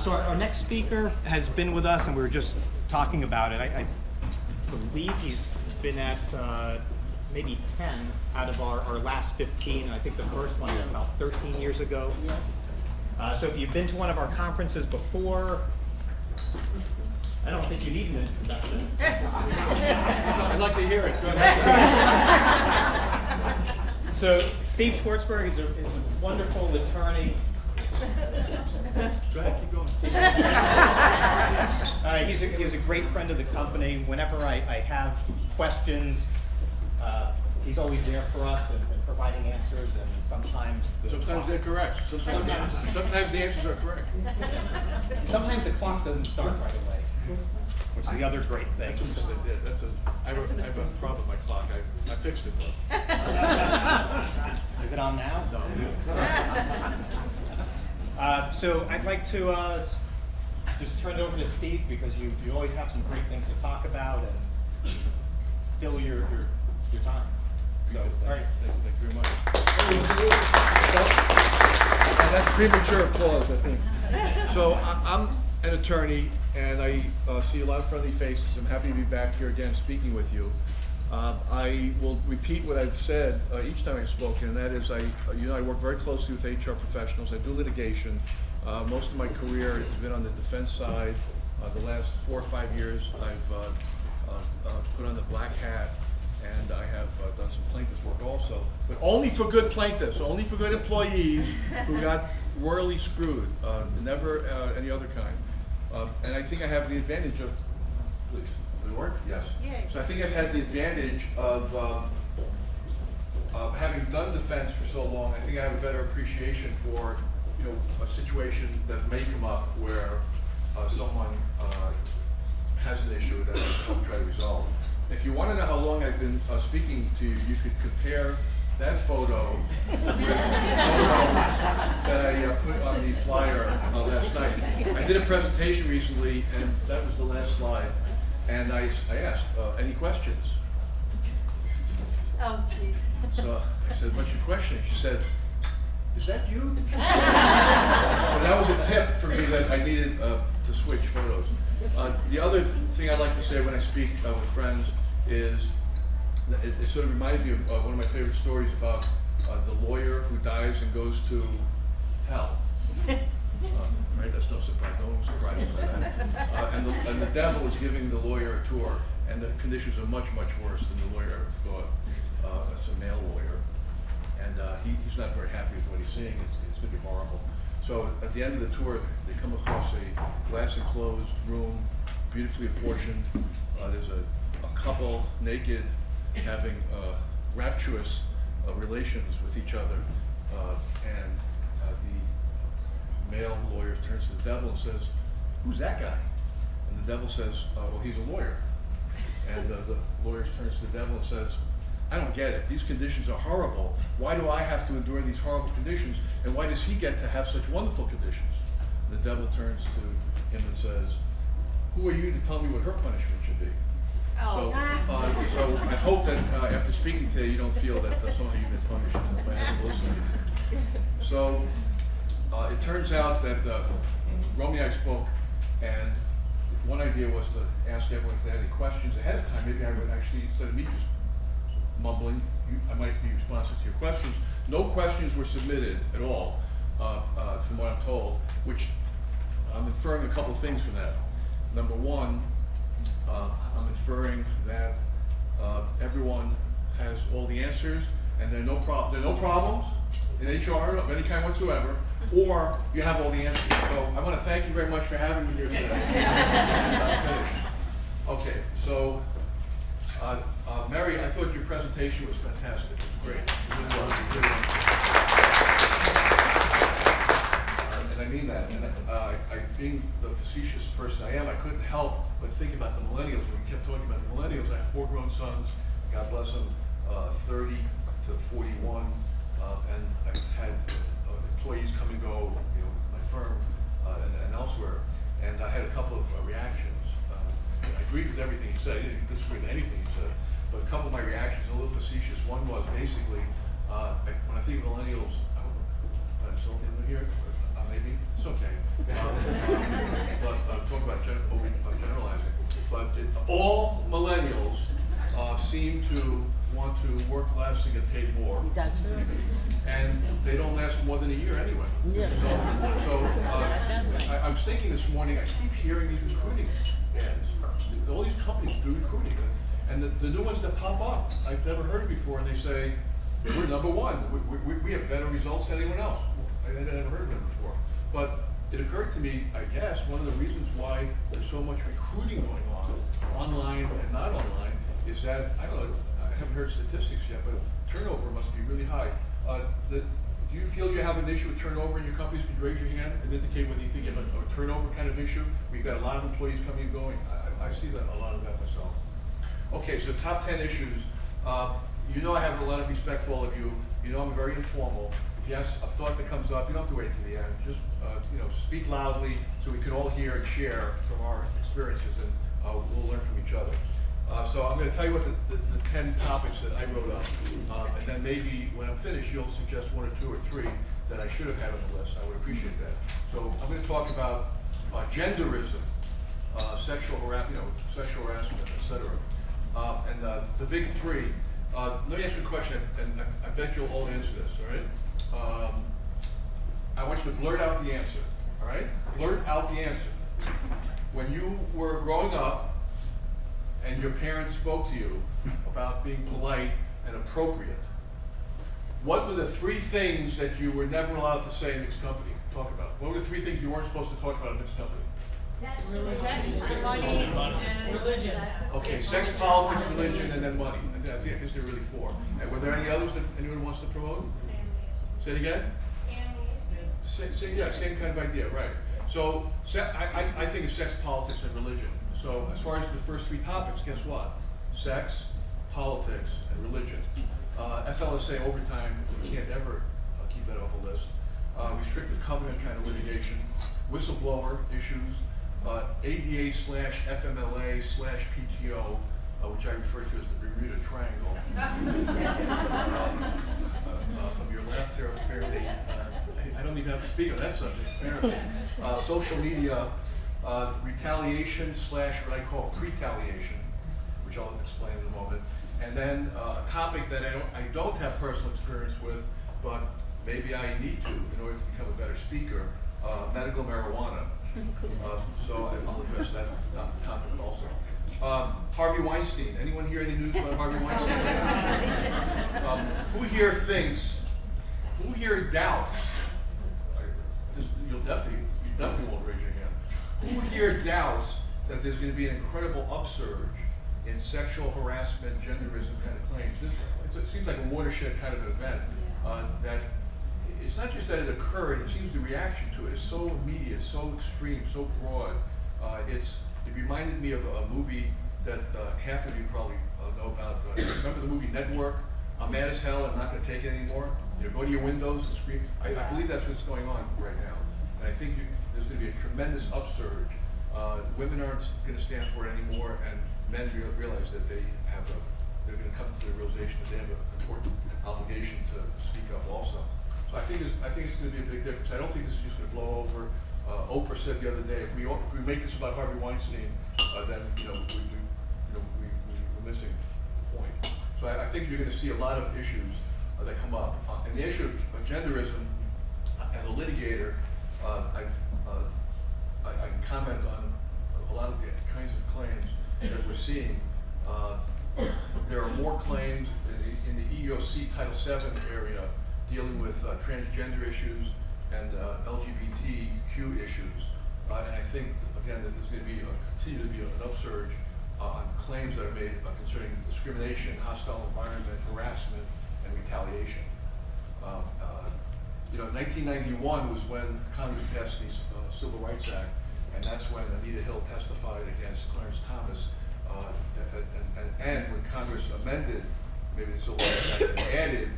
So our next speaker has been with us, and we were just talking about it. I believe he's been at maybe 10 out of our last 15. I think the first one was about 13 years ago. So if you've been to one of our conferences before, I don't think you need an introduction. I'd like to hear it. Go ahead. So Steve Schwarzberg is a wonderful attorney. Go ahead, keep going. He's a great friend of the company. Whenever I have questions, he's always there for us and providing answers, and sometimes they're correct. Sometimes the answers are correct. Sometimes the clock doesn't start right away, which is the other great thing. I have a problem with my clock. I fixed it though. Is it on now? No. So I'd like to just turn it over to Steve, because you always have some great things to talk about and fill your time. So, all right. Thank you very much. That's premature applause, I think. So I'm an attorney, and I see a lot of friendly faces. I'm happy to be back here again speaking with you. I will repeat what I've said each time I've spoken, and that is I work very closely with HR professionals. I do litigation. Most of my career has been on the defense side. The last 4 or 5 years, I've put on the black hat, and I have done some plaintiff's work also, but only for good plaintiffs, only for good employees who got royally screwed, never any other kind. And I think I have the advantage of, please, will it work? Yes. Yay. So I think I've had the advantage of having done defense for so long. I think I have a better appreciation for, a situation that may come up where someone has an issue that I'm trying to resolve. If you want to know how long I've been speaking to you, you could compare that photo with the photo that I put on the flyer last night. I did a presentation recently, and that was the last slide. And I asked, any questions? Oh, jeez. So I said, what's your question? She said, is that you? Well, that was a tip for me that I needed to switch photos. The other thing I like to say when I speak with friends is, it sort of reminds me of one of my favorite stories about the lawyer who dies and goes to hell. Right? That's no surprise. No one was surprised by that. And the devil is giving the lawyer a tour, and the conditions are much, much worse than the lawyer thought. It's a male lawyer, and he's not very happy with what he's seeing. It's going to be horrible. So at the end of the tour, they come across a glass enclosed room, beautifully apportioned. There's a couple naked, having rapturous relations with each other, and the male lawyer turns to the devil and says, "Who's that guy?" And the devil says, "Well, he's a lawyer." And the lawyer turns to the devil and says, "I don't get it. These conditions are horrible. Why do I have to endure these horrible conditions? And why does he get to have such wonderful conditions?" The devil turns to him and says, "Who are you to tell me what her punishment should be?" Oh. So I hope that after speaking today, you don't feel that somehow you've been punished by having listened. So it turns out that Romy and I spoke, and one idea was to ask everyone if they had any questions ahead of time. Maybe I would actually, instead of me just mumbling, I might be responsive to your questions. No questions were submitted at all, from what I'm told, which I'm inferring a couple of things from that. Number one, I'm inferring that everyone has all the answers, and there are no problems in HR of any kind whatsoever, or you have all the answers. So I want to thank you very much for having me here today. Okay, so Mary, I thought your presentation was fantastic. It was great. It really was. It really was. And I mean that. And being the facetious person I am, I couldn't help but think about the millennials. When we kept talking about the millennials, I have 4 grown sons, God bless them, 30 to 41, and I've had employees come and go, my firm and elsewhere, and I had a couple of reactions. I agreed with everything he said. I didn't disagree with anything he said, but a couple of my reactions, a little facetious. One was basically, when I think of millennials, I'm insulting them here. maybe, it's okay. But talk about generalizing. But all millennials seem to want to work less and get paid more. That's true. And they don't last more than a year anyway. Yeah. I was thinking this morning, I keep hearing these recruiting ads. All these companies do recruiting. And the new ones that pop up, I've never heard before, and they say, we're number one. We have better results than anyone else. I never heard of them before. But it occurred to me, I guess, one of the reasons why there's so much recruiting going on, online and not online, is that, I don't know, I haven't heard statistics yet, but turnover must be really high. Do you feel you have an issue with turnover in your companies? Could you raise your hand and indicate whether you think you have a turnover kind of issue? We've got a lot of employees coming and going. I see that, a lot of that myself. Okay, so top 10 issues. You know I have a lot of respect for all of you. You know I'm very informal. If you have a thought that comes up, you don't have to wait to the end. Just speak loudly so we can all hear and share from our experiences, and we'll learn from each other. So I'm going to tell you what the 10 topics that I wrote up, and then maybe when I'm finished, you'll suggest 1 or 2 or 3 that I should have had on the list. I would appreciate that. So I'm going to talk about genderism, sexual harassment, etc. And the big 3. Let me ask you a question, and I bet you'll all answer this, all right? I want you to blurt out the answer, all right? Blurt out the answer. When you were growing up and your parents spoke to you about being polite and appropriate, what were the 3 things that you were never allowed to say in mixed company? Talk about. What were the 3 things you weren't supposed to talk about in mixed company? Sex, money, and religion. Okay, sex, politics, religion, and then money. I guess there are really 4. And were there any others that anyone wants to promote? Say it again? Yeah, same kind of idea, right. So I think of sex, politics, and religion. So as far as the first 3 topics, guess what? Sex, politics, and religion. FLSA overtime, we can't ever keep that off the list. Restrictive covenant kind of litigation, whistleblower issues, ADA/FMLA/PTO, which I refer to as the Bermuda Triangle. From your left here, apparently, I don't even have to speak on that subject, apparently. Social media, retaliation/what I call pretaliation, which I'll explain in a moment. And then a topic that I don't have personal experience with, but maybe I need to in order to become a better speaker, medical marijuana. So I'll address that topic also. Harvey Weinstein. Anyone hear any news about Harvey Weinstein? Who here doubts? You definitely won't raise your hand. Who here doubts that there's going to be an incredible upsurge in sexual harassment, genderism kind of claims? It seems like a watershed kind of an event. That it's not just that it occurred, it seems the reaction to it is so immediate, so extreme, so broad. It reminded me of a movie that half of you probably know about. Remember the movie Network? I'm mad as hell, I'm not going to take it anymore. Go to your windows and scream. I believe that's what's going on right now. And I think there's going to be a tremendous upsurge. Women aren't going to stand for it anymore, and men realize that they're going to come to the realization that they have an important obligation to speak up also. So I think it's going to be a big difference. I don't think this is just going to blow over. Oprah said the other day, if we make this about Harvey Weinstein, then we're missing the point. So I think you're going to see a lot of issues that come up. And the issue of genderism, as a litigator, I can comment on a lot of the kinds of claims that we're seeing. There are more claims in the EEOC Title VII area dealing with transgender issues and LGBTQ issues. And I think, again, that there's going to continue to be an upsurge on claims that are made concerning discrimination, hostile environment, harassment, and retaliation. 1991 was when Congress passed the Civil Rights Act, and that's when Anita Hill testified against Clarence Thomas, and when Congress amended maybe the Civil Rights Act and added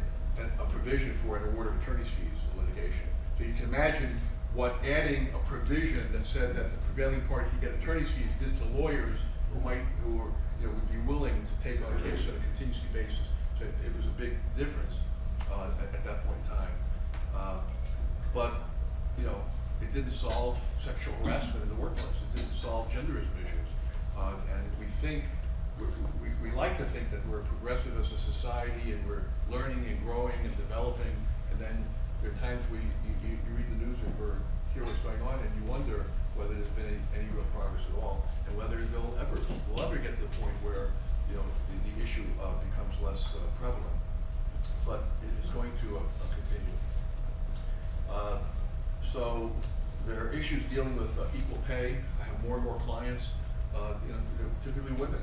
a provision for an award of attorney's fees in litigation. So you can imagine what adding a provision that said that the prevailing party could get attorney's fees did to lawyers who would be willing to take on a case on a contingency basis. So it was a big difference at that point in time. But it didn't solve sexual harassment in the workplace. It didn't solve genderism issues. And we think, we like to think that we're progressive as a society and we're learning and growing and developing, and then there are times you read the news or hear what's going on and you wonder whether there's been any real progress at all, and whether we'll ever get to the point where, you know, the issue becomes less prevalent. But it is going to continue. So there are issues dealing with equal pay. I have more and more clients, you know, typically women,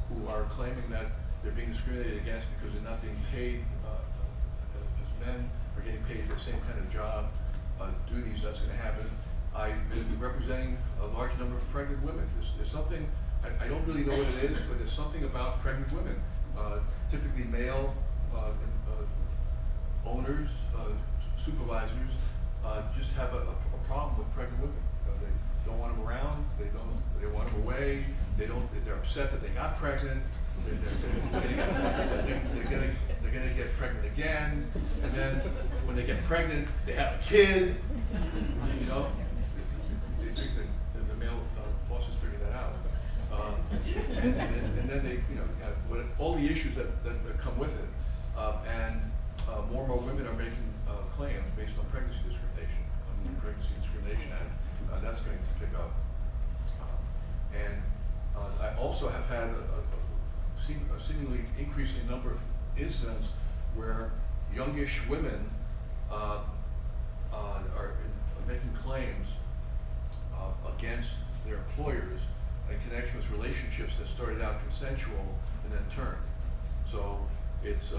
who are claiming that they're being discriminated against because they're not being paid as men are getting paid for the same kind of job, duties. That's going to happen. I've been representing a large number of pregnant women. There's something, I don't really know what it is, but there's something about pregnant women, typically male owners, supervisors, just have a problem with pregnant women. They don't want them around. They want them away. They're upset that they got pregnant. They're gonna get pregnant again, and then when they get pregnant, they have a kid. You know, they think that the male boss is figuring that out, and then they, you know, have all the issues that come with it, and more and more women are making claims based on pregnancy discrimination, on the Pregnancy Discrimination Act. That's going to pick up, and I also have had a seemingly increasing number of incidents where youngish women are making claims against their employers in connection with relationships that started out consensual and then turned. So it's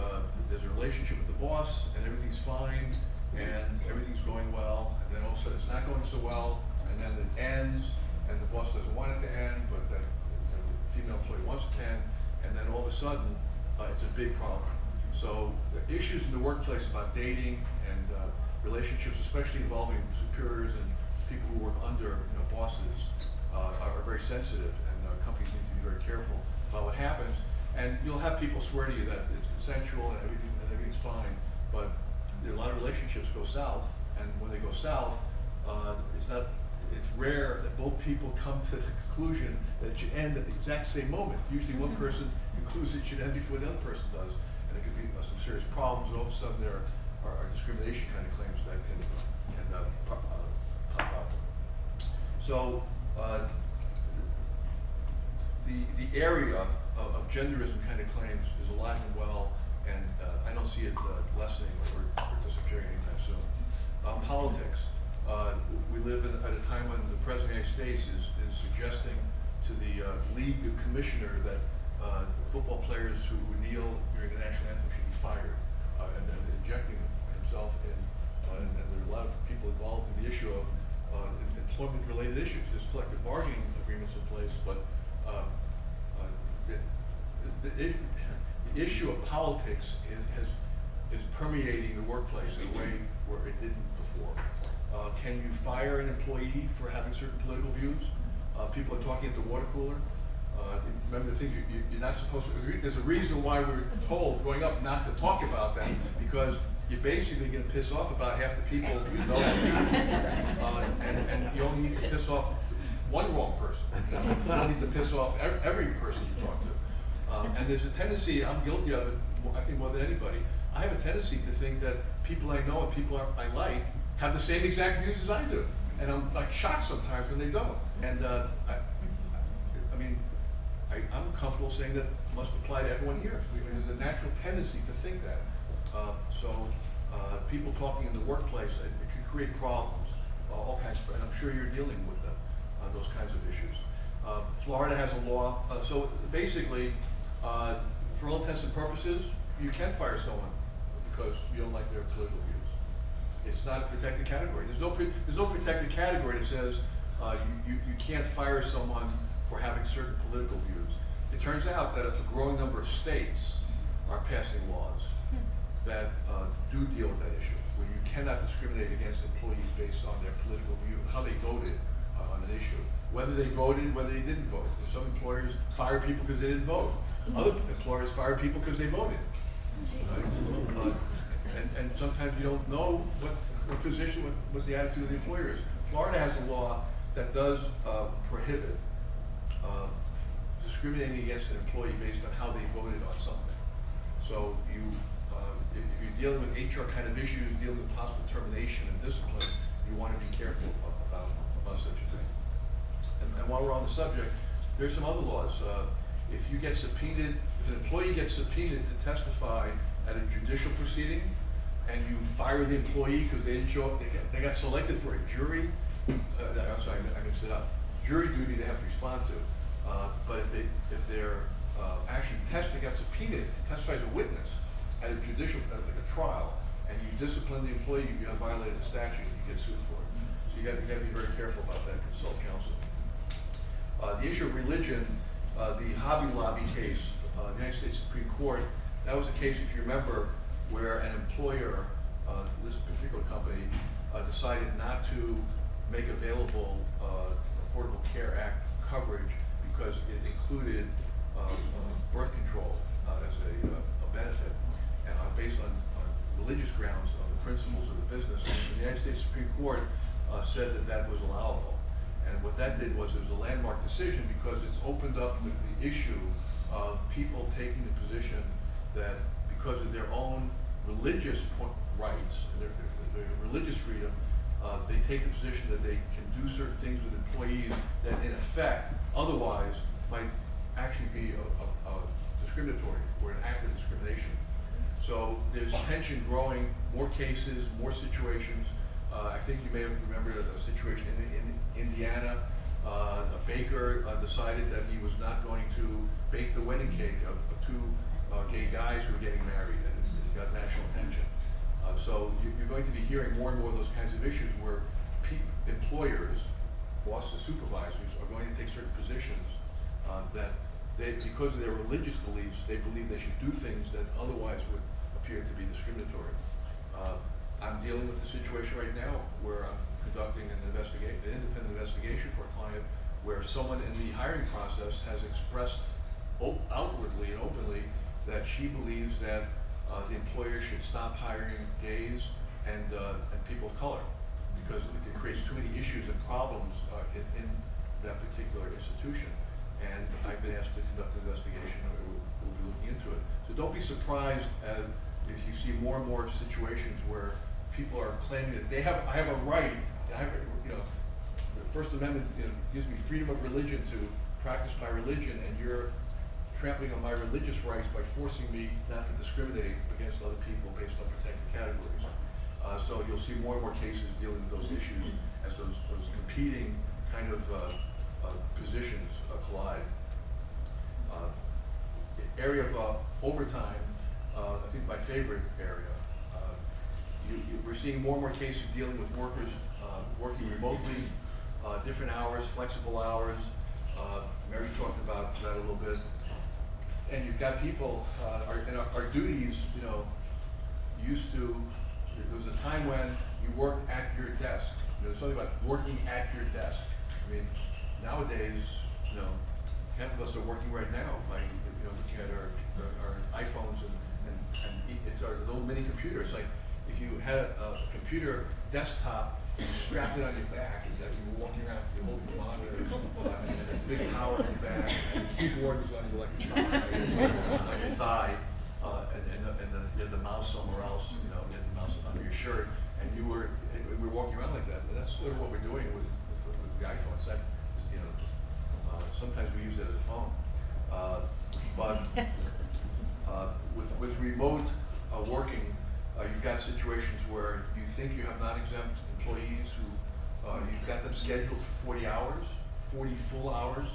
there's a relationship with the boss and everything's fine and everything's going well, and then all of a sudden it's not going so well, and then it ends, and the boss doesn't want it to end, but the female employee wants it to end, and then all of a sudden it's a big problem. So the issues in the workplace about dating and relationships, especially involving superiors and people who work under, you know, bosses, are very sensitive, and companies need to be very careful about what happens. And you'll have people swear to you that it's consensual and everything's fine, but a lot of relationships go south, and when they go south, it's rare that both people come to the conclusion that it should end at the exact same moment. Usually one person concludes it should end before the other person does, and it could be some serious problems, and all of a sudden there are discrimination kind of claims that can pop up. So the area of genderism kind of claims is alive and well, and I don't see it lessening or disappearing anytime soon. Politics. We live at a time when the President of the United States is suggesting to the league commissioner that football players who kneel during the national anthem should be fired, and then injecting himself in, and there are a lot of people involved in the issue of employment-related issues. There's collective bargaining agreements in place, but the issue of politics is permeating the workplace in a way where it didn't before. Can you fire an employee for having certain political views? People are talking at the water cooler. Remember the things you're not supposed to agree. There's a reason why we're told growing up not to talk about that, because you're basically going to piss off about half the people you know, and you only need to piss off one wrong person. You don't need to piss off every person you talk to. And there's a tendency, I'm guilty of it, I think more than anybody, I have a tendency to think that people I know and people I like have the same exact views as I do. And I'm like shocked sometimes when they don't. And I'm comfortable saying that must apply to everyone here. There's a natural tendency to think that. So people talking in the workplace, it can create problems, all kinds of, and I'm sure you're dealing with them, those kinds of issues. Florida has a law, so basically, for all intents and purposes, you can fire someone because you don't like their political views. It's not a protected category. There's no protected category that says you can't fire someone for having certain political views. It turns out that a growing number of states are passing laws that do deal with that issue, where you cannot discriminate against employees based on their political view, how they voted on an issue, whether they voted, whether they didn't vote. Some employers fire people because they didn't vote. Other employers fire people because they voted. And sometimes you don't know her position, what the attitude of the employer is. Florida has a law that does prohibit discriminating against an employee based on how they voted on something. So if you're dealing with HR kind of issues, dealing with possible termination and discipline, you want to be careful about such a thing. And while we're on the subject, there's some other laws. If you get subpoenaed, if an employee gets subpoenaed to testify at a judicial proceeding, and you fire the employee because they didn't show up, they got selected for a jury, I'm sorry, I mixed it up. Jury duty they have to respond to. But if they're actually got subpoenaed to testify as a witness at a judicial, like a trial, and you discipline the employee, you have violated the statute, and you get sued for it. So you got to be very careful about that. Consult counsel. The issue of religion, the Hobby Lobby case, the United States Supreme Court, that was a case, if you remember, where an employer, this particular company, decided not to make available Affordable Care Act coverage because it included birth control as a benefit, and based on religious grounds on the principles of the business. And the United States Supreme Court said that that was allowable. And what that did was it was a landmark decision because it's opened up the issue of people taking the position that because of their own religious rights, their religious freedom, they take the position that they can do certain things with employees that in effect otherwise might actually be discriminatory or an act of discrimination. So there's tension growing, more cases, more situations. I think you may have remembered a situation in Indiana. A baker decided that he was not going to bake the wedding cake of two gay guys who were getting married, and it got national attention. So you're going to be hearing more and more of those kinds of issues where employers, bosses, supervisors are going to take certain positions that because of their religious beliefs, they believe they should do things that otherwise would appear to be discriminatory. I'm dealing with a situation right now where I'm conducting an independent investigation for a client where someone in the hiring process has expressed outwardly and openly that she believes that the employer should stop hiring gays and people of color because it creates too many issues and problems in that particular institution. And I've been asked to conduct an investigation, and we'll be looking into it. So don't be surprised if you see more and more situations where people are claiming that I have a right, the First Amendment gives me freedom of religion to practice my religion, and you're trampling on my religious rights by forcing me not to discriminate against other people based on protected categories. So you'll see more and more cases dealing with those issues as those competing kind of positions collide. Area of overtime, I think my favorite area. We're seeing more and more cases dealing with workers working remotely, different hours, flexible hours. Mary talked about that a little bit. And you've got people, our duties, used to, there was a time when you worked at your desk. There's something about working at your desk. I mean, nowadays, half of us are working right now by, looking at our iPhones and it's our little mini computer. It's like if you had a computer desktop, you strapped it on your back, and that you were walking around, you holding the monitor, and a big tower on your back, and the keyboard was on your left on your thigh, and then you had the mouse somewhere else, you had the mouse under your shirt, and we were walking around like that. And that's sort of what we're doing with the iPhone. It's like, sometimes we use it as a phone, but with remote working, you've got situations where you think you have non-exempt employees who you've got them scheduled for 40 hours, 40 full hours,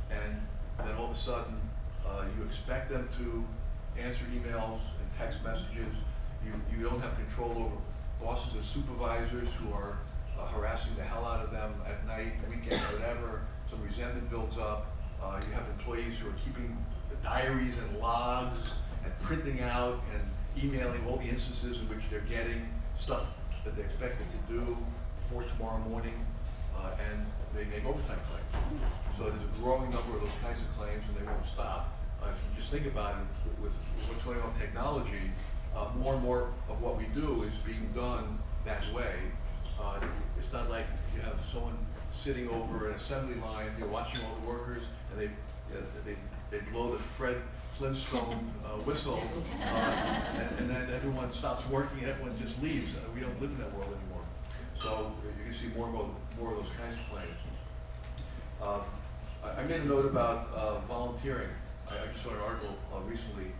and then all of a sudden you expect them to answer emails and text messages. You don't have control over bosses and supervisors who are harassing the hell out of them at night, weekends, whatever. Some resentment builds up. You have employees who are keeping the diaries and logs and printing out and emailing all the instances in which they're getting stuff that they're expected to do for tomorrow morning, and they make overtime claims. So there's a growing number of those kinds of claims, and they won't stop. If you just think about it, with what's going on with technology, more and more of what we do is being done that way. It's not like you have someone sitting over an assembly line, you're watching all the workers, and they blow the Fred Flintstone whistle, and then everyone stops working and everyone just leaves. We don't live in that world anymore. So you can see more of those kinds of claims. I made a note about volunteering. I just saw an article recently.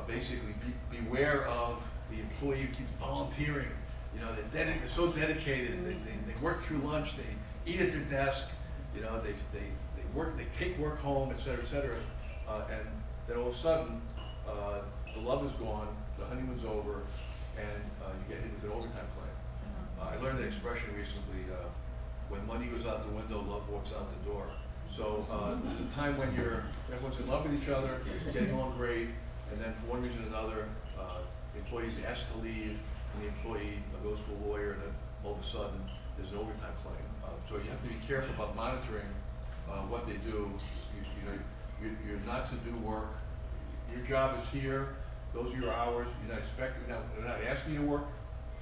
Basically, beware of the employee who keeps volunteering. You know, they're so dedicated. They work through lunch. They eat at their desk. You know, they work. They take work home, et cetera, et cetera. And then all of a sudden, the love is gone. The honeymoon's over, and you get hit with an overtime claim. I learned an expression recently. When money goes out the window, love walks out the door. So there's a time when everyone's in love with each other, getting along great, and then for one reason or another, the employee's asked to leave, and the employee goes to a lawyer, and then all of a sudden there's an overtime claim. So you have to be careful about monitoring what they do. You're not to do work. Your job is here. Those are your hours. You're not expecting. They're not asking you to work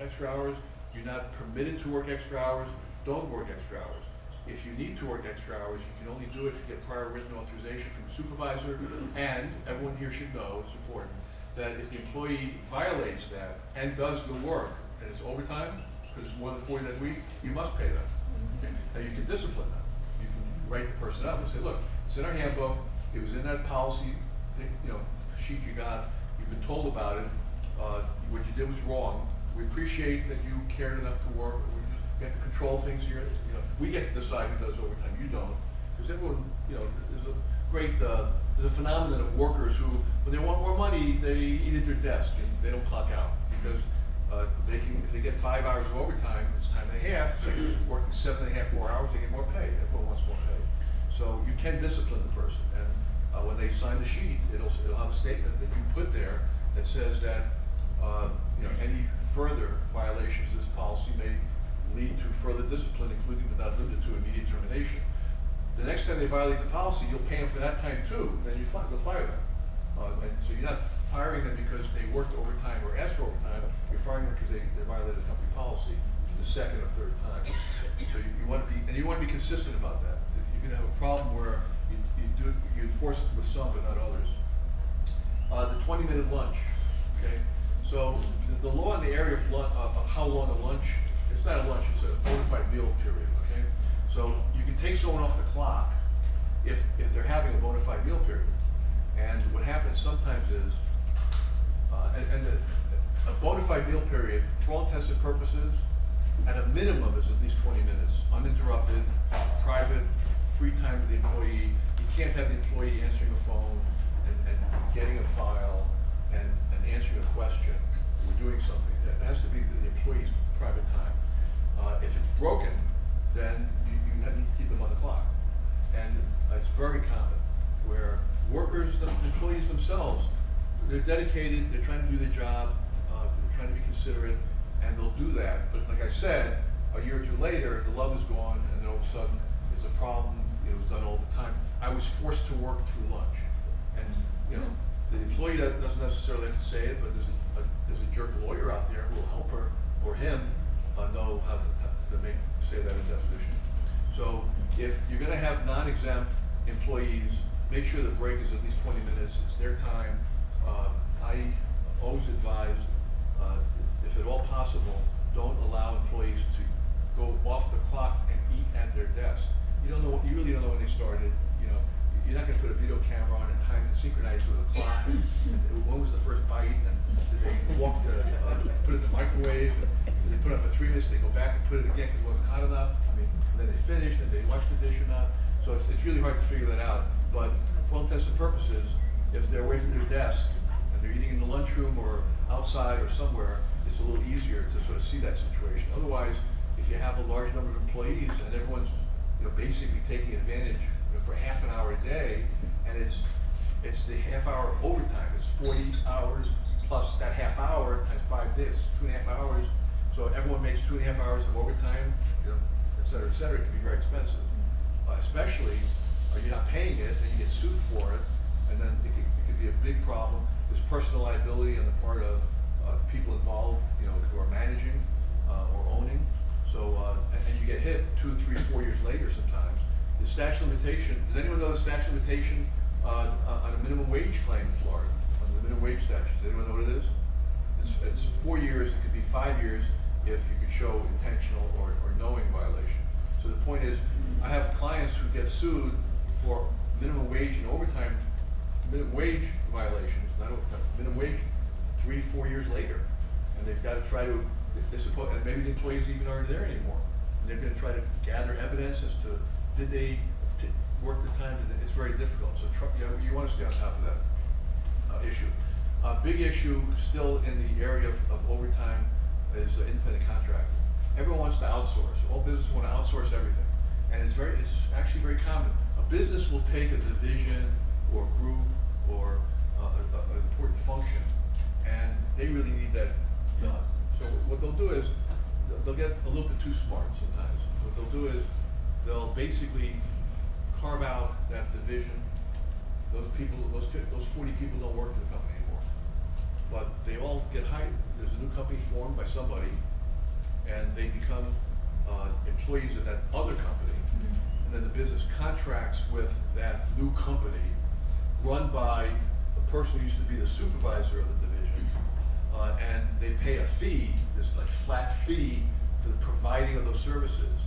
extra hours. You're not permitted to work extra hours. Don't work extra hours. If you need to work extra hours, you can only do it if you get prior written authorization from the supervisor, and everyone here should know, it's important, that if the employee violates that and does the work, and it's overtime, because it's more than 40 that week, you must pay them. Now you can discipline them. You can write the person up and say, look, it's in our handbook, it was in that policy sheet you got, you've been told about it, what you did was wrong, we appreciate that you cared enough to work, we have to control things here. We get to decide who does overtime. You don't, because everyone, there's a great, there's a phenomenon of workers who, when they want more money, they eat at their desk and they don't clock out because they can, if they get 5 hours of overtime, it's time and a half. So you're working 7.5 more hours, they get more pay. Everyone wants more pay. So you can discipline the person, and when they sign the sheet, it'll have a statement that you put there that says that any further violations of this policy may lead to further discipline, including but not limited to immediate termination. The next time they violate the policy, you'll pay them for that time too. Then you'll fire them. And so you're not firing them because they worked overtime or asked for overtime. You're firing them because they violated the company policy the second or third time. So you want to be consistent about that. You're going to have a problem where you enforce it with some but not others. The 20-minute lunch. Okay. So the law in the area of how long a lunch. It's not a lunch, it's a bona fide meal period, okay? So you can take someone off the clock if they're having a bona fide meal period. And what happens sometimes is, a bona fide meal period, for all intents and purposes, at a minimum is at least 20 minutes, uninterrupted, private, free time to the employee. You can't have the employee answering a phone and getting a file and answering a question. We're doing something. It has to be the employee's private time. If it's broken, then you need to keep them on the clock. And it's very common where workers, the employees themselves, they're dedicated, they're trying to do their job, they're trying to be considerate, and they'll do that. But like I said, a year or two later, the love is gone, and then all of a sudden, it's a problem. It was done all the time. I was forced to work through lunch. And, the employee doesn't necessarily have to say it, but there's a jerk lawyer out there who will help her or him know how to say that in deposition. So if you're going to have non-exempt employees, make sure the break is at least 20 minutes. It's their time. I always advise, if at all possible, don't allow employees to go off the clock and eat at their desk. You really don't know when they started. You're not going to put a video camera on and time it synchronized with a clock. And when was the first bite? And did they walk to put it in the microwave? And they put it on for 3 minutes. They go back and put it again because it wasn't hot enough. And then they finished and they washed the dish or not. So it's really hard to figure that out. But for all intents and purposes, if they're away from their desk and they're eating in the lunchroom or outside or somewhere, it's a little easier to sort of see that situation. Otherwise, if you have a large number of employees and everyone's basically taking advantage for half an hour a day, and it's the half hour overtime. It's 40 hours plus that half hour times 5 days, 2.5 hours. So everyone makes 2.5 hours of overtime, et cetera, et cetera. It can be very expensive. Especially, you're not paying it and you get sued for it, and then it could be a big problem. There's personal liability on the part of people involved, who are managing. or owning. So, and you get hit 2, 3, 4 years later sometimes. The statute of limitation, does anyone know the statute of limitation on a minimum wage claim in Florida? On the minimum wage statute, does anyone know what it is? It's 4 years, it could be 5 years if you could show intentional or knowing violation. So the point is, I have clients who get sued for minimum wage and overtime, minimum wage violations, not overtime, minimum wage 3, 4 years later. And they've got to try to, and maybe the employees even aren't there anymore. And they're going to try to gather evidence as to, did they work the time? It's very difficult. So you want to stay on top of that issue. Big issue still in the area of overtime is independent contractor. Everyone wants to outsource. All businesses want to outsource everything. And it's actually very common. A business will take a division or group or an important function, and they really need that done. So what they'll do is, they'll get a little bit too smart sometimes. What they'll do is, they'll basically carve out that division. Those 40 people don't work for the company anymore. But they all get hired. There's a new company formed by somebody, and they become employees of that other company. And then the business contracts with that new company, run by the person who used to be the supervisor of the division, and they pay a fee, this like flat fee, for the providing of those services.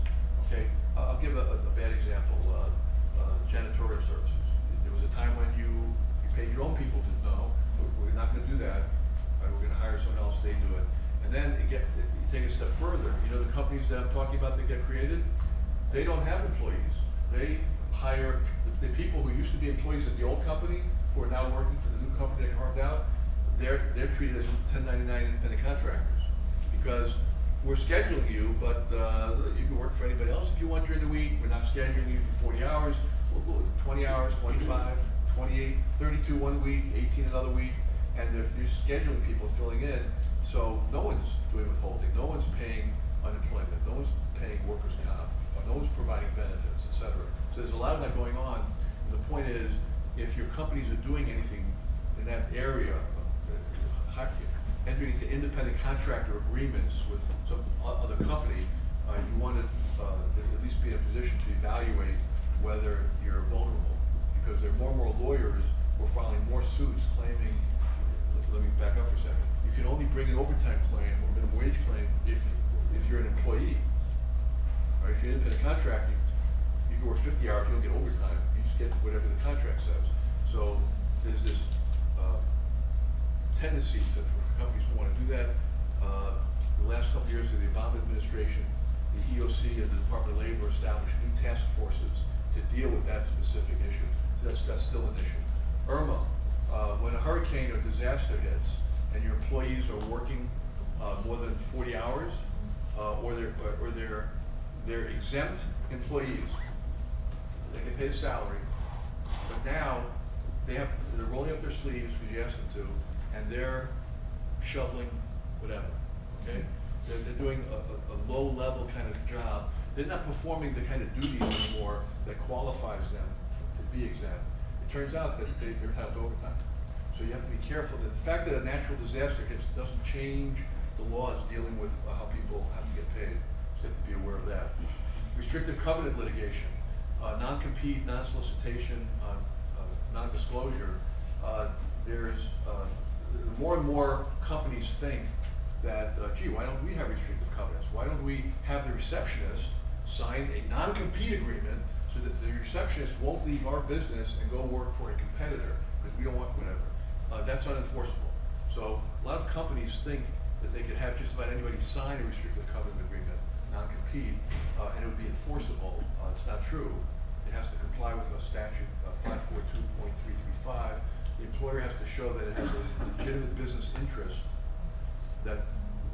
Okay, I'll give a bad example. Janitorial services. There was a time when you paid your own people to know, we're not going to do that, and we're going to hire someone else, they do it. And then you take it a step further. You know the companies that I'm talking about that get created, they don't have employees. They hire the people who used to be employees at the old company, who are now working for the new company they carved out. They're treated as 1099 independent contractors, because we're scheduling you, but you can work for anybody else if you want during the week. We're not scheduling you for 40 hours. We'll go 20 hours, 25, 28, 32 one week, 18 another week, and they're scheduling people filling in. So no one's doing withholding, no one's paying unemployment, no one's paying workers' comp, no one's providing benefits, etc. So there's a lot of that going on. And the point is, if your companies are doing anything in that area, entering into independent contractor agreements with some other company, you want to at least be in a position to evaluate whether you're vulnerable, because there are more and more lawyers who are filing more suits claiming, let me back up for a second, you can only bring an overtime claim or minimum wage claim if you're an employee. Or if you're an independent contractor, you can work 50 hours, you don't get overtime, you just get whatever the contract says. So there's this tendency for companies who want to do that. The last couple of years of the Obama administration, the EOC and the Department of Labor established new task forces to deal with that specific issue. So that's still an issue. Irma, when a hurricane or disaster hits and your employees are working more than 40 hours, or they're exempt employees, they can pay a salary, but now they're rolling up their sleeves because you asked them to, and they're shoveling whatever. Okay, they're doing a low-level kind of job. They're not performing the kind of duties anymore that qualifies them to be exempt. It turns out that they're entitled to overtime. So you have to be careful. The fact that a natural disaster hits doesn't change the laws dealing with how people have to get paid. So you have to be aware of that. Restrictive covenant litigation, non-compete, non-solicitation, non-disclosure. There's more and more companies think that, gee, why don't we have restrictive covenants? Why don't we have the receptionist sign a non-compete agreement so that the receptionist won't leave our business and go work for a competitor because we don't want whatever. That's unenforceable. So a lot of companies think that they could have just about anybody sign a restrictive covenant agreement, non-compete, and it would be enforceable. It's not true. It has to comply with a statute, 542.335. The employer has to show that it has a legitimate business interest that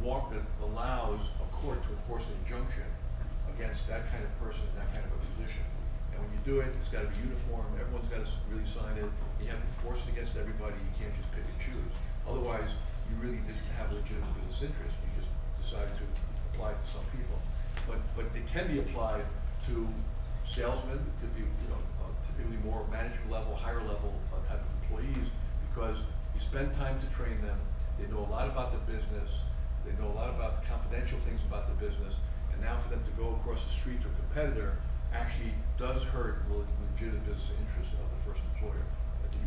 allows a court to enforce an injunction against that kind of person in that kind of a position. And when you do it, it's got to be uniform. Everyone's got to really sign it. You have to enforce it against everybody. You can't just pick and choose. Otherwise, you really didn't have a legitimate business interest. You just decided to apply it to some people. But it can be applied to salesmen. It could be, typically more management level, higher level type of employees, because you spend time to train them. They know a lot about the business. they know a lot about the confidential things about the business, and now for them to go across the street to a competitor actually does hurt the legitimate business interests of the first employer.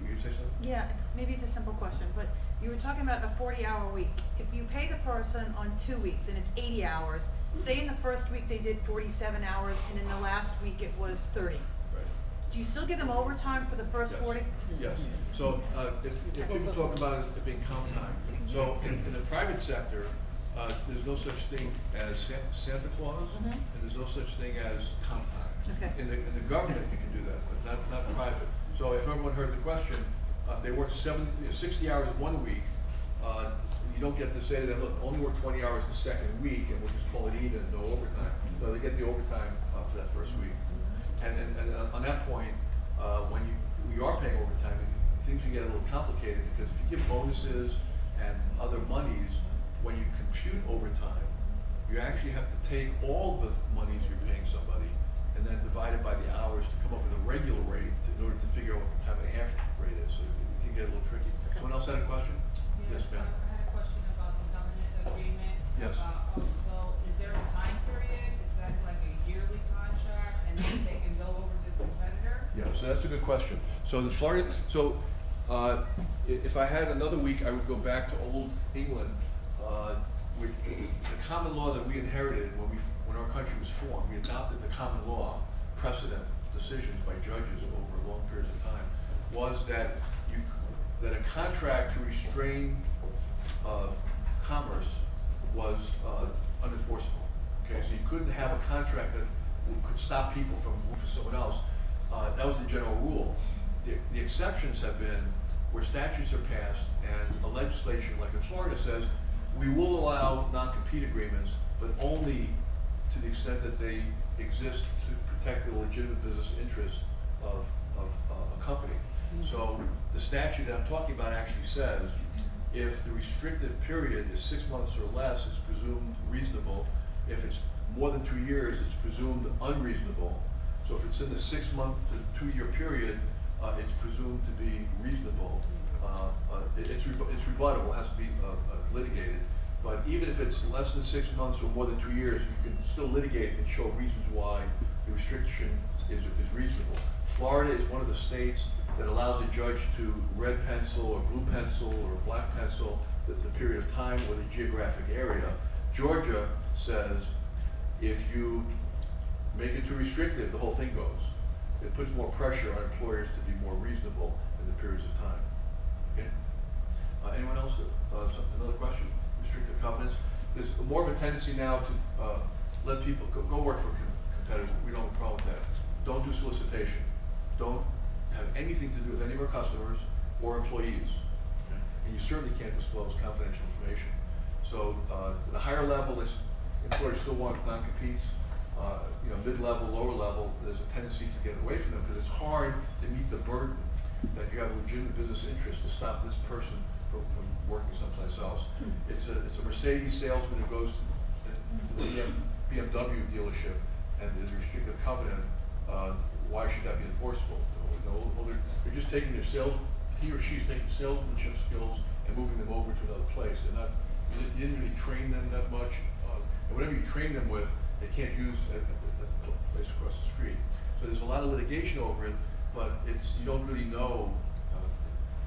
You say something? Yeah, maybe it's a simple question, but you were talking about a 40-hour week. If you pay the person on 2 weeks and it's 80 hours, say in the first week they did 47 hours and in the last week it was 30. Right. Do you still give them overtime for the first Yes. 40? Yes. So if people talk about it being comp time, so in the private sector, there's no such thing as Santa Claus, Mhm. and there's no such thing as comp time. Okay. In the government, you can do that, but not private. So if everyone heard the question, they work 60 hours 1 week, you don't get to say to them, look, only work 20 hours the second week, and we'll just call it even, no overtime. So they get the overtime for that first week. And on that point, when you are paying overtime, things can get a little complicated, because if you give bonuses and other monies, when you compute overtime, you actually have to take all the monies you're paying somebody and then divide it by the hours to come up with a regular rate in order to figure out what the time and a half rate is. So it can get a little tricky. Okay. Someone else had a question? Yes, ma'am. I had a question about the government agreement. Yes. So is there a time period? Is that like a yearly contract and then they can go over to the competitor? Yeah, so that's a good question. So the Florida, if I had another week, I would go back to old England, with the common law that we inherited when our country was formed. We adopted the common law precedent decisions by judges over long periods of time, was that a contract to restrain commerce was unenforceable. Okay, so you couldn't have a contract that could stop people from working for someone else. That was the general rule. The exceptions have been where statutes are passed and the legislation, like in Florida, says we will allow non-compete agreements, but only to the extent that they exist to protect the legitimate business interests of a company. So the statute that I'm talking about actually says if the restrictive period is 6 months or less, it's presumed reasonable. If it's more than 2 years, it's presumed unreasonable. So if it's in the 6 month to 2 year period, it's presumed to be reasonable. It's rebuttable, it has to be litigated. But even if it's less than 6 months or more than 2 years, you can still litigate and show reasons why the restriction is reasonable. Florida is one of the states that allows a judge to red pencil or blue pencil or black pencil the period of time or the geographic area. Georgia says if you make it too restrictive, the whole thing goes. It puts more pressure on employers to be more reasonable in the periods of time. Okay? Anyone else? Another question? Restrictive covenants. There's more of a tendency now to let people go work for competitors. We don't have a problem with that. Don't do solicitation. Don't have anything to do with any of our customers or employees. Okay? And you certainly can't disclose confidential information. So the higher level is employers still want non-competes. Mid-level, lower level, there's a tendency to get away from them because it's hard to meet the burden that you have a legitimate business interest to stop this person from working someplace else. It's a Mercedes salesman who goes to the BMW dealership and there's a restrictive covenant. Why should that be enforceable? They're just taking their he or she's taking salesmanship skills and moving them over to another place. You didn't really train them that much. And whatever you train them with, they can't use at the place across the street. So there's a lot of litigation over it, but you don't really know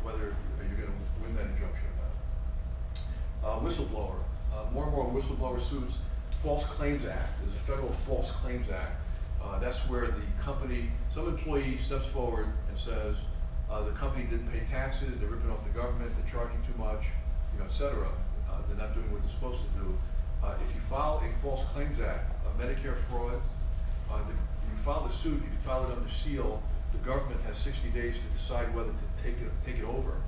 whether you're going to win that injunction or not. Whistleblower. More and more whistleblower suits. False Claims Act. There's a federal False Claims Act. That's where the company, some employee steps forward and says, the company didn't pay taxes, they're ripping off the government, they're charging too much, et cetera. They're not doing what they're supposed to do. If you file a False Claims Act, Medicare fraud, you file the suit, you can file it under seal. The government has 60 days to decide whether to take it over.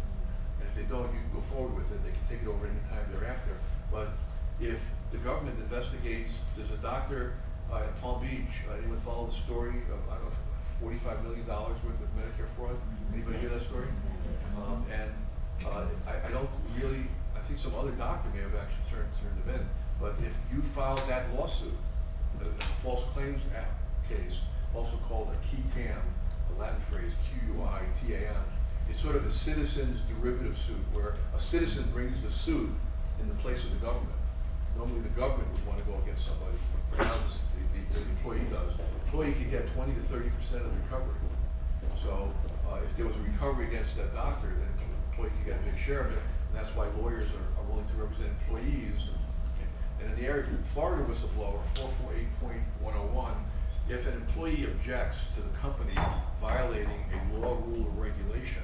And if they don't, you can go forward with it. They can take it over any time thereafter. But if the government investigates, there's a doctor in Palm Beach, anyone follow the story of, I don't know, $45 million worth of Medicare fraud? Anybody hear that story? I don't really, I think some other doctor may have actually turned them in. But if you filed that lawsuit, the False Claims Act case, also called a qui tam, a Latin phrase, Q-U-I-T-A-M, it's sort of a citizen's derivative suit, where a citizen brings the suit in the place of the government. Normally the government would want to go against somebody, but now the employee does. The employee can get 20 to 30% of the recovery. So if there was a recovery against that doctor, then the employee can get a big share of it, and that's why lawyers are willing to represent employees. And in the area of Florida whistleblower, 448.101, if an employee objects to the company violating a law, rule, or regulation,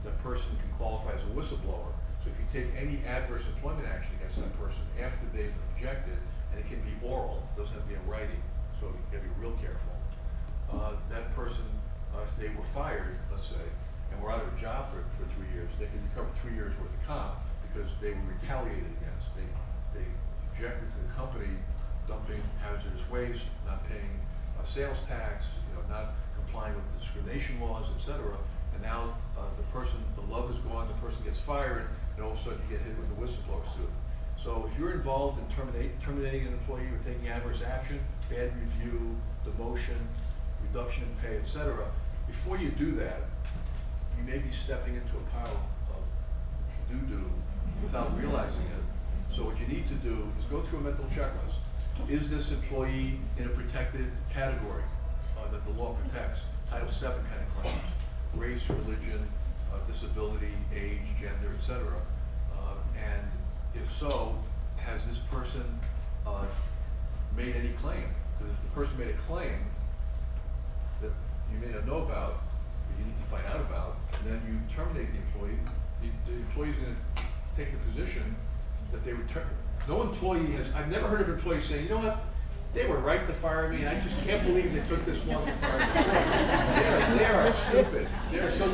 the person can qualify as a whistleblower. So if you take any adverse employment action against that person after they've objected, and it can be oral, it doesn't have to be in writing, so you gotta be real careful. That person, if they were fired, let's say, and were out of a job for 3 years, they can recover 3 years worth of comp because they were retaliated against. They objected to the company dumping hazardous waste, not paying sales tax, not complying with discrimination laws, etc. And now the love is gone, the person gets fired, and all of a sudden you get hit with a whistleblower suit. So if you're involved in terminating an employee or taking adverse action, bad review, demotion, reduction in pay, etc., before you do that, you may be stepping into a pile of doo-doo without realizing it. So what you need to do is go through a mental checklist. Is this employee in a protected category that the law protects? Title VII kind of claims. Race, religion, disability, age, gender, etc. And if so, has this person made any claim? Because if the person made a claim that you may not know about, but you need to find out about, and then you terminate the employee, the employee's going to take the position that they return. No employee has, I've never heard of an employee saying, you know what, they were right to fire me, and I just can't believe they took this long to fire me. They are stupid. They are so,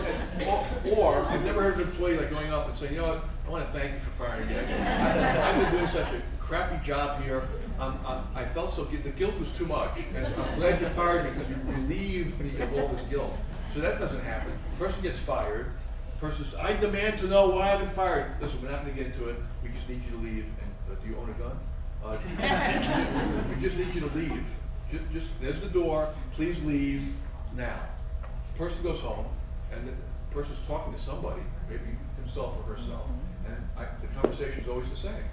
or I've never heard of an employee like going up and saying, you know what, I want to thank you for firing me. I've been doing such a crappy job here. I felt so guilty. The guilt was too much, and I'm glad you fired me because you relieved me of all this guilt. So that doesn't happen. The person gets fired. The person says, I demand to know why I've been fired. Listen, we're not going to get into it. We just need you to leave. And do you own a gun? We just need you to leave. Just there's the door. Please leave now. The person goes home, and the person's talking to somebody, maybe himself or herself, and the conversation's always the same.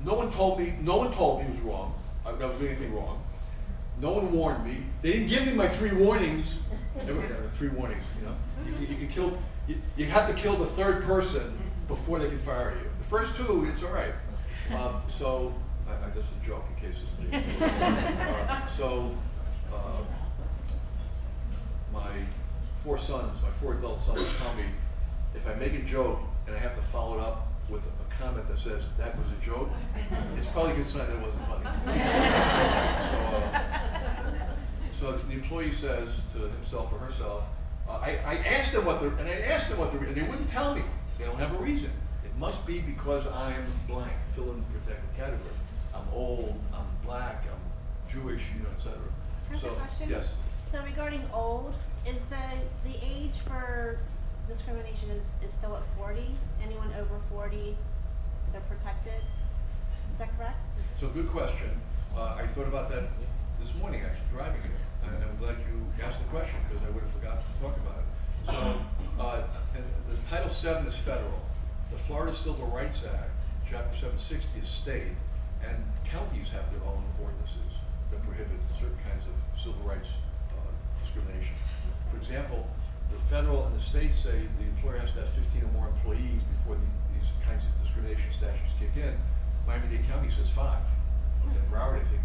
No one told me it was wrong. I was doing anything wrong. No one warned me. They didn't give me my 3 warnings. There were 3 warnings, You can kill. You have to kill the 3rd person before they can fire you. The first 2, it's all right. So I just a joke in case it's my 4 adult sons tell me if I make a joke and I have to follow it up with a comment that says that was a joke, it's probably a good sign that it wasn't funny. So the employee says to himself or herself, I asked them what and they wouldn't tell me. They don't have a reason. It must be because I'm blank, fill in the protected category. I'm old, I'm black, I'm Jewish, etc. Can I ask a question? Yes. So regarding old, is the age for discrimination is still at 40? Anyone over 40, they're protected? Is that correct? So good question. I thought about that this morning, actually, driving here. And I'm glad you asked the question because I would have forgotten to talk about it. So and the Title VII is federal. The Florida Civil Rights Act, Chapter 760 is state, and counties have their own ordinances that prohibit certain kinds of civil rights discrimination. For example, the federal and the state say the employer has to have 15 or more employees before these kinds of discrimination statutes kick in. Miami-Dade County says 5. And Broward, I think,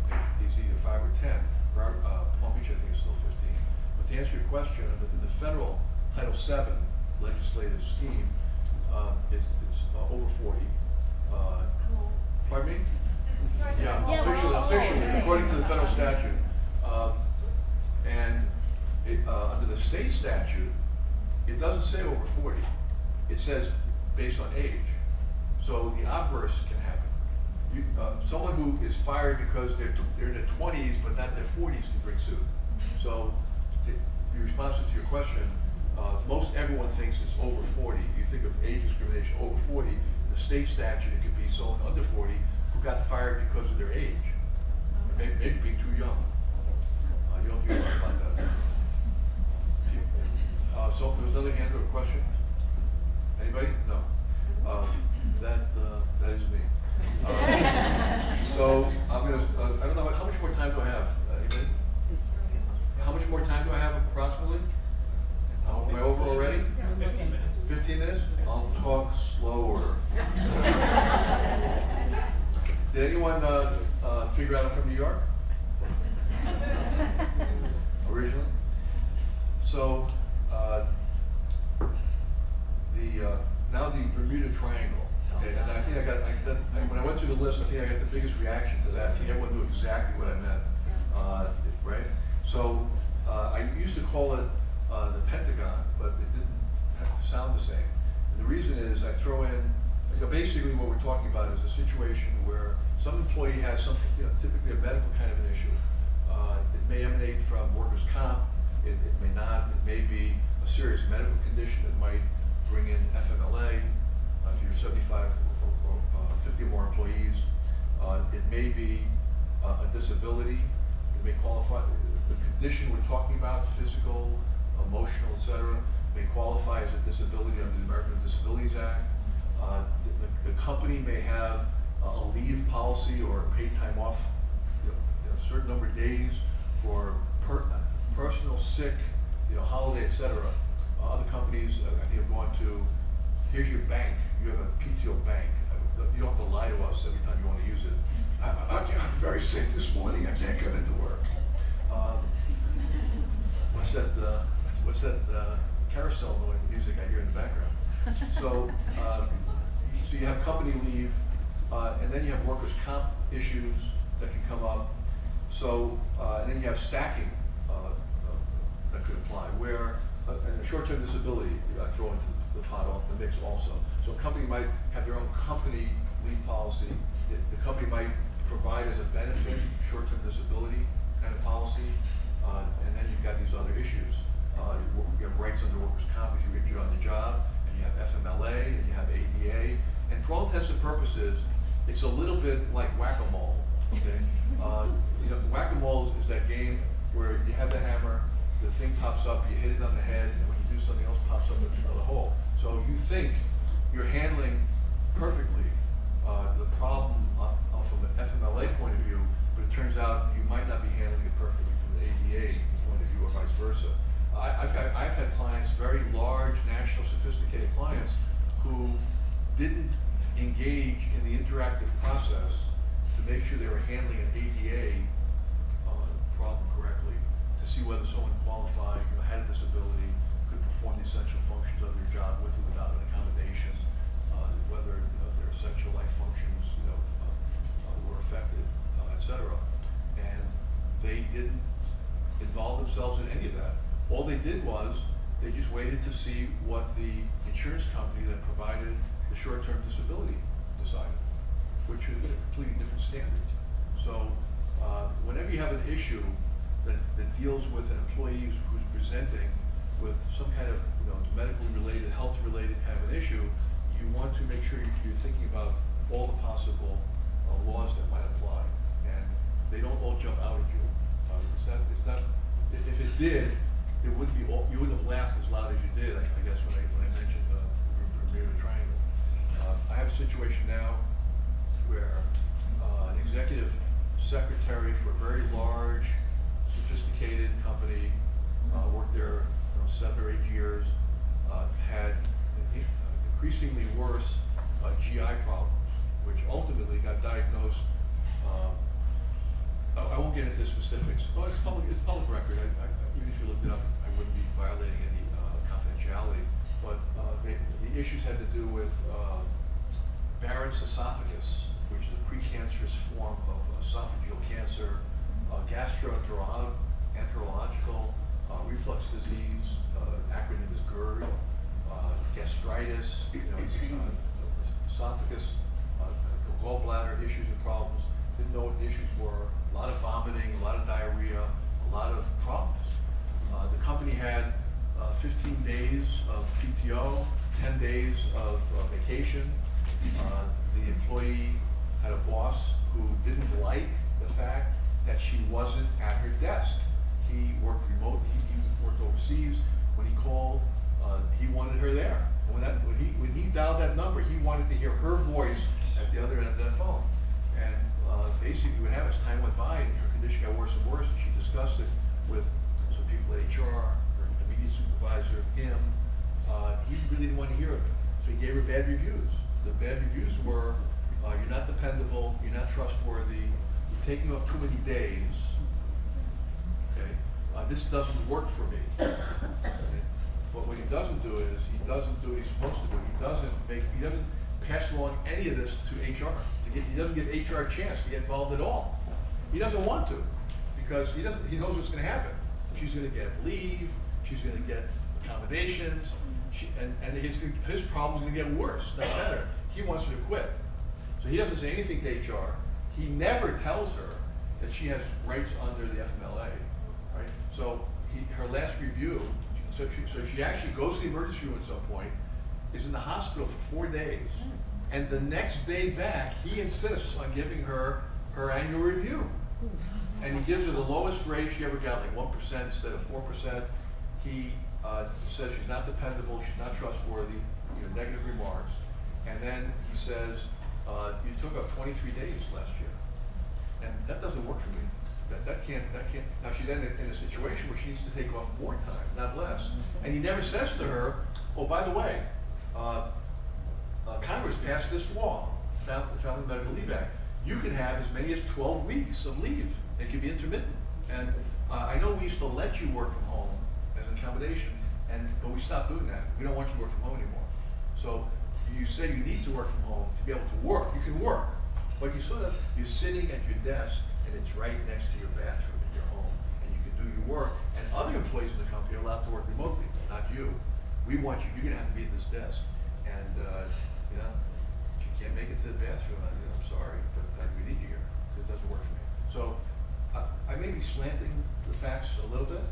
is either 5 or 10. Palm Beach, I think, is still 15. But to answer your question, the federal Title VII legislative scheme, it's over 40. Pardon me? Yeah, officially, according to the federal statute. And under the state statute, it doesn't say over 40. It says based on age. So the obverse can happen. Someone who is fired because they're in their 20s but not their 40s can bring suit. So to be responsive to your question, most everyone thinks it's over 40. You think of age discrimination over 40. In the state statute, it could be someone under 40 who got fired because of their age. Maybe being too young. You don't hear a lot about that. So there was another hand or a question? Anybody? No. That is me. figure out I'm from New York? Originally. So, now the Bermuda Triangle, okay, and I think when I went through the list, I think I got the biggest reaction to that. I think everyone knew exactly what I meant, right? So, I used to call it the Pentagon, but it didn't sound the same. And the reason is I throw in, basically what we're talking about is a situation where some employee has something, typically a medical kind of an issue. It may emanate from workers' comp, it may not, it may be a serious medical condition that might bring in FMLA, if you're 75 or 50 or more employees. It may be a disability, it may qualify, the condition we're talking about, physical, emotional, etc., may qualify as a disability under the American with Disabilities Act. The company may have a leave policy or paid time off, a certain number of days for personal, sick, holiday, etc. Other companies, I think, have gone to, here's your bank, you have a PTO bank. You don't have to lie to us every time you want to use it. I'm very sick this morning, I can't come into work. What's that carousel noise music I hear in the background? So, so you have company leave, and then you have workers' comp issues that can come up. So, and then you have stacking that could apply, where and a short-term disability I throw into the pot, the mix also. So a company might have their own company leave policy. The company might provide as a benefit short-term disability kind of policy, and then you've got these other issues. You have rights under workers' comp if you're injured on the job, and you have FMLA, and you have ADA, and for all intents and purposes, it's a little bit like whack-a-mole. Okay, whack-a-mole is that game where you have the hammer, the thing pops up, you hit it on the head, and when you do something else, pops up in the hole. So you think you're handling perfectly the problem from an FMLA point of view, but it turns out you might not be handling it perfectly from the ADA point of view, or vice versa. I've had clients, very large, national, sophisticated clients, who didn't engage in the interactive process to make sure they were handling an ADA problem correctly, to see whether someone qualified, had a disability, could perform the essential functions of their job with or without an accommodation, whether their essential life functions were affected, etc. And they didn't involve themselves in any of that. All they did was they just waited to see what the insurance company that provided the short-term disability decided, which is a completely different standard. So whenever you have an issue that deals with an employee who's presenting with some kind of medically related, health related kind of an issue, you want to make sure you're thinking about all the possible laws that might apply, and they don't all jump out at you. If it did, it would be you wouldn't have laughed as loud as you did. I guess when I mentioned the Bermuda Triangle. I have a situation now where an executive secretary for a very large, sophisticated company, worked there 7 or 8 years, had increasingly worse GI problems, which ultimately got diagnosed. I won't get into the specifics. Well, it's public record. Even if you looked it up, I wouldn't be violating any confidentiality. But the issues had to do with Barrett's esophagus, which is a precancerous form of esophageal cancer, gastroenterological reflux disease, acronym is GERD, gastritis, esophagus, gallbladder issues and problems. Didn't know what the issues were. A lot of vomiting, a lot of diarrhea, a lot of problems. The company had 15 days of PTO, 10 days of vacation. The employee had a boss who didn't like the fact that she wasn't at her desk. He worked remote, he worked overseas. When he called, he wanted her there. When he dialed that number, he wanted to hear her voice at the other end of that phone. And basically what happened as time went by and her condition got worse and worse, and she discussed it with some people at HR, her immediate supervisor, him. He really didn't want to hear of it. So he gave her bad reviews. The bad reviews were, you're not dependable, you're not trustworthy, you're taking off too many days, okay? This doesn't work for me. Okay? But what he doesn't do is, he doesn't do what he's supposed to do. He doesn't pass along any of this to HR. He doesn't give HR a chance to get involved at all. He doesn't want to, because he knows what's gonna happen. She's gonna get leave, she's gonna get accommodations, and his problem's gonna get worse, not better. He wants her to quit. So he doesn't say anything to HR. He never tells her that she has rights under the FMLA, right? So her last review, so she actually goes to the emergency room at some point, is in the hospital for 4 days, and the next day back, he insists on giving her her annual review. And he gives her the lowest rate she ever got, like 1% instead of 4%. He says she's not dependable, she's not trustworthy, negative remarks. And then he says, you took up 23 days last year. And that doesn't work for me. That can't. Now she's then in a situation where she needs to take off more time, not less. And he never says to her, oh, by the way, Congress passed this law, Family Medical Leave Act. You can have as many as 12 weeks of leave. It can be intermittent. And I know we used to let you work from home as an accommodation, but we stopped doing that. We don't want you to work from home anymore. So you say you need to work from home to be able to work. You can work, but you're sitting at your desk, and it's right next to your bathroom in your home, and you can do your work. And other employees in the company are allowed to work remotely, not you. We want you. You're going to have to be at this desk, and if you can't make it to the bathroom, I'm sorry, but we need you here because it doesn't work for me. So I may be slanting the facts a little bit,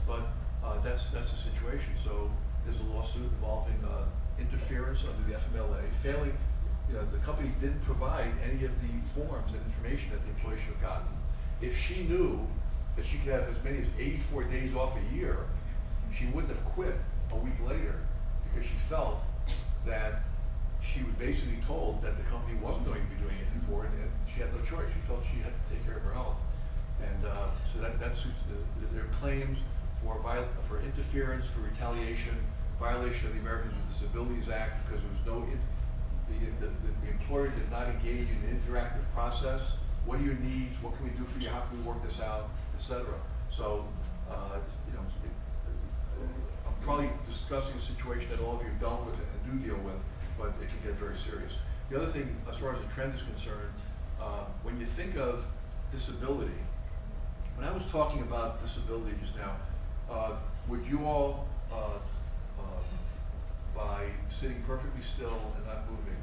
but that's the situation. So there's a lawsuit involving interference under the FMLA, failing. The company didn't provide any of the forms and information that the employee should have gotten. If she knew that she could have as many as 84 days off a year, she wouldn't have quit a week later, because she felt that she was basically told that the company wasn't going to be doing anything for her, and she had no choice. She felt she had to take care of her health. And so that suits their claims for interference, for retaliation, violation of the Americans with Disabilities Act, because there was no, the employer did not engage in an interactive process. What are your needs? What can we do for you? How can we work this out, etc. So, I'm probably discussing a situation that all of you have dealt with and do deal with, but it can get very serious. The other thing, as far as the trend is concerned, when you think of disability, when I was talking about disability just now, would you all, by sitting perfectly still and not moving,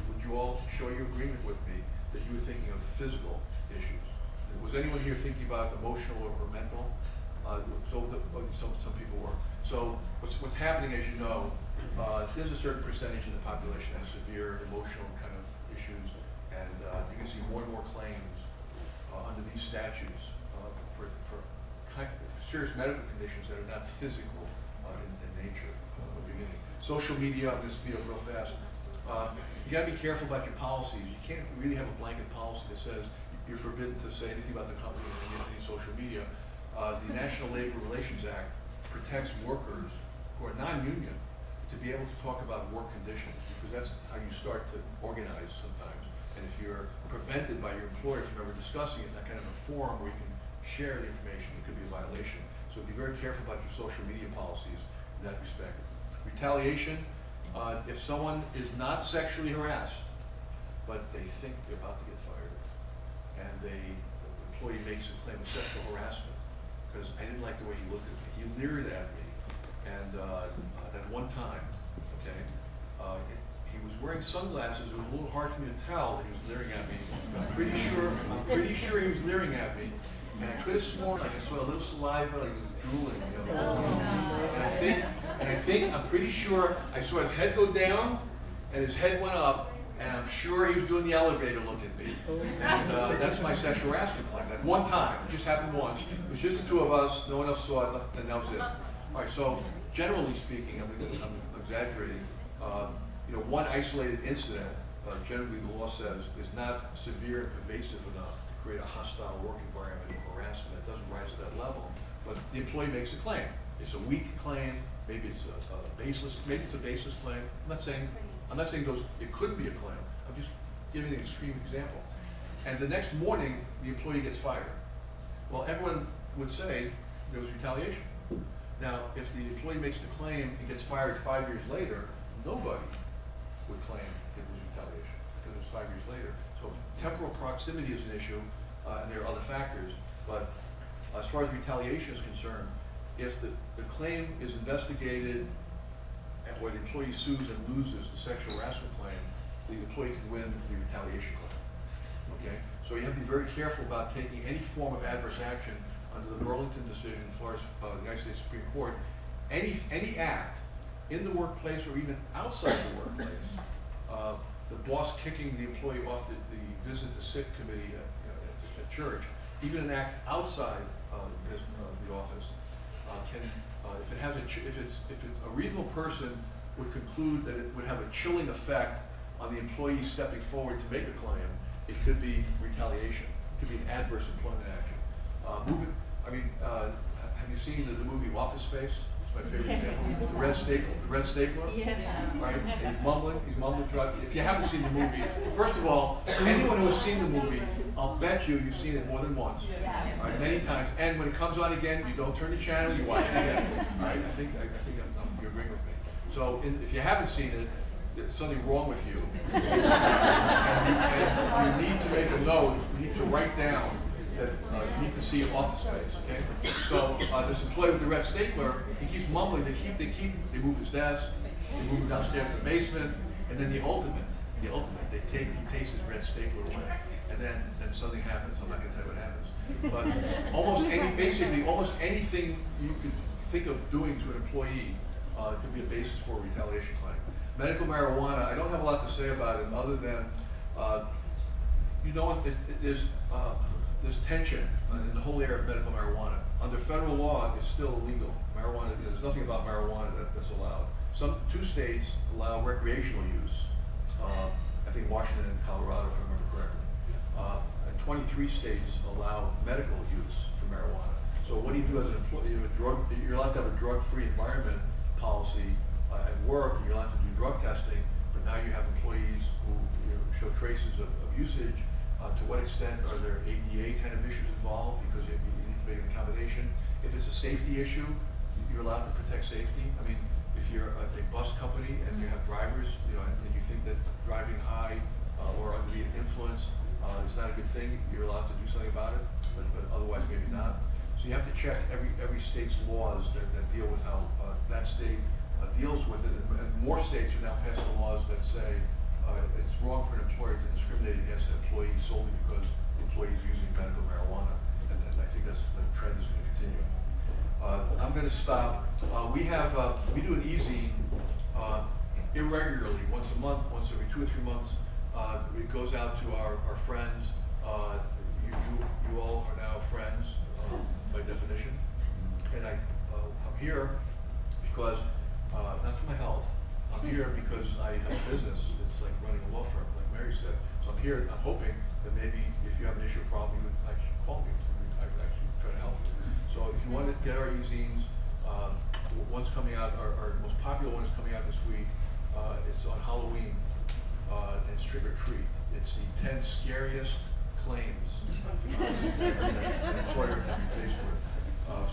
would you all show your agreement with me that you were thinking of physical issues? Was anyone here thinking about emotional or mental? Some people were. So what's happening, as you know, there's a certain percentage in the population that has severe emotional kind of issues, and you can see more and more claims under these statutes for serious medical conditions that are not physical in nature from the beginning. Social media, I'm going to speed up real fast. You got to be careful about your policies. You can't really have a blanket policy that says you're forbidden to say anything about the company in any social media. The National Labor Relations Act protects workers who are non-union to be able to talk about work conditions, because that's how you start to organize sometimes. And if you're prevented by your employer from ever discussing it in that kind of a forum where you can share the information, it could be a violation. So be very careful about your social media policies in that respect. Retaliation, if someone is not sexually harassed, but they think they're about to get fired, and the employee makes a claim of sexual harassment, because I didn't like the way he looked at me. He leered at me, and at one time, okay, he was wearing sunglasses. It was a little hard for me to tell that he was leering at me. But I'm pretty sure he was leering at me. And I could have sworn like I saw a little saliva, like he was drooling, And I'm pretty sure I saw his head go down, and his head went up, and I'm sure he was doing the elevator look at me. And that's my sexual harassment claim. At one time, it just happened once. It was just the two of us, no one else saw it, and that was it. All right, so generally speaking, I'm exaggerating, one isolated incident, generally the law says, is not severe and pervasive enough to create a hostile work environment or harassment. It doesn't rise to that level. But the employee makes a claim. It's a weak claim, maybe it's a baseless claim. I'm not saying it couldn't be a claim. I'm just giving an extreme example. and the next morning, the employee gets fired. Well, everyone would say there was retaliation. Now, if the employee makes the claim and gets fired 5 years later, nobody would claim it was retaliation, because it was 5 years later. So temporal proximity is an issue, and there are other factors, but as far as retaliation is concerned, if the claim is investigated or the employee sues and loses the sexual harassment claim, the employee can win the retaliation claim. Okay? So you have to be very careful about taking any form of adverse action under the Burlington decision, Florida, the United States Supreme Court. Any act in the workplace or even outside the workplace, the boss kicking the employee off the visit the sick committee at church, even an act outside the office can, if it's a reasonable person would conclude that it would have a chilling effect on the employee stepping forward to make a claim, it could be retaliation. It could be an adverse employment action. Have you seen the movie Office Space? It's my favorite example. The red stapler. Yeah. Right? And he's mumbling throughout. If you haven't seen the movie, first of all, anyone who has seen the movie, I'll bet you've seen it more than once. Yes. Right? Many times. And when it comes on again, you don't turn the channel, you watch it again. Right? I think you're agreeing with me. So if you haven't seen it, there's something wrong with you. and you need to make a note, you need to write down that you need to see Office Space, okay? So this employee with the red stapler, he keeps mumbling, they move his desk, they move him downstairs to the basement, and then the ultimate, he takes his red stapler away. And then something happens, I'm not gonna tell you what happens. But almost anything you could think of doing to an employee could be a basis for a retaliation claim. Medical marijuana, I don't have a lot to say about it other than, there's tension in the whole area of medical marijuana. Under federal law, it's still illegal. Marijuana, there's nothing about marijuana that's allowed. Two states allow recreational use. I think Washington and Colorado, if I remember correctly. And 23 states allow medical use for marijuana. So what do you do as an employee? You're allowed to have a drug-free environment policy at work, and you're allowed to do drug testing, but now you have employees who show traces of usage. To what extent are there ADA kind of issues involved, because you need to make an accommodation? If it's a safety issue, you're allowed to protect safety. I mean, if you're a bus company and you have drivers, and you think that driving high or under the influence is not a good thing, you're allowed to do something about it, but otherwise maybe not. So you have to check every state's laws that deal with how that state deals with it, and more states are now passing laws that say it's wrong for an employer to discriminate against an employee solely because the employee is using medical marijuana, and I think the trend is going to continue. I'm going to stop. We do an e-zine irregularly, once a month, once every 2 or 3 months. It goes out to our friends. You all are now friends by definition, and I'm here because not for my health. I'm here because I have a business. It's like running a law firm, like Mary said. So I'm here, I'm hoping that maybe if you have an issue or problem, you would actually call me. I would actually try to help you. So if you want to get our e-zines, one's coming out, our most popular one is coming out this week. It's on Halloween, and it's Trick or Treat. It's the 10 scariest claims an employer can be faced with.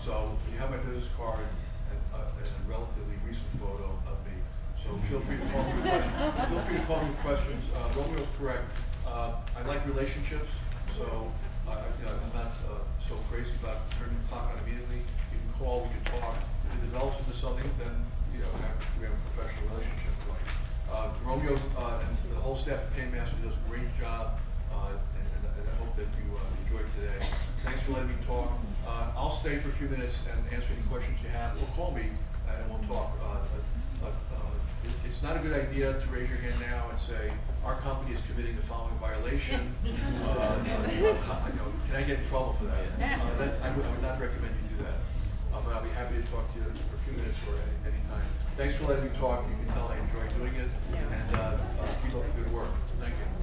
So you have my business card and a relatively recent photo of me. So feel free to call me with questions. Questions. Romeo's correct. I like relationships, so I'm not so crazy about turning the clock on immediately. You can call, we can talk. If it develops into something, then we have a professional relationship. Romeo and the whole staff at PayMaster does a great job, and I hope that you enjoyed today. Thanks for letting me talk. I'll stay for a few minutes and answer any questions you have, or call me and we'll talk. It's not a good idea to raise your hand now and say, our company is committing the following violation. Can I get in trouble for that? I would not recommend you do that. But I'll be happy to talk to you for a few minutes or any time. Thanks for letting me talk. You can tell I enjoy doing it. And keep up the good work. Thank you.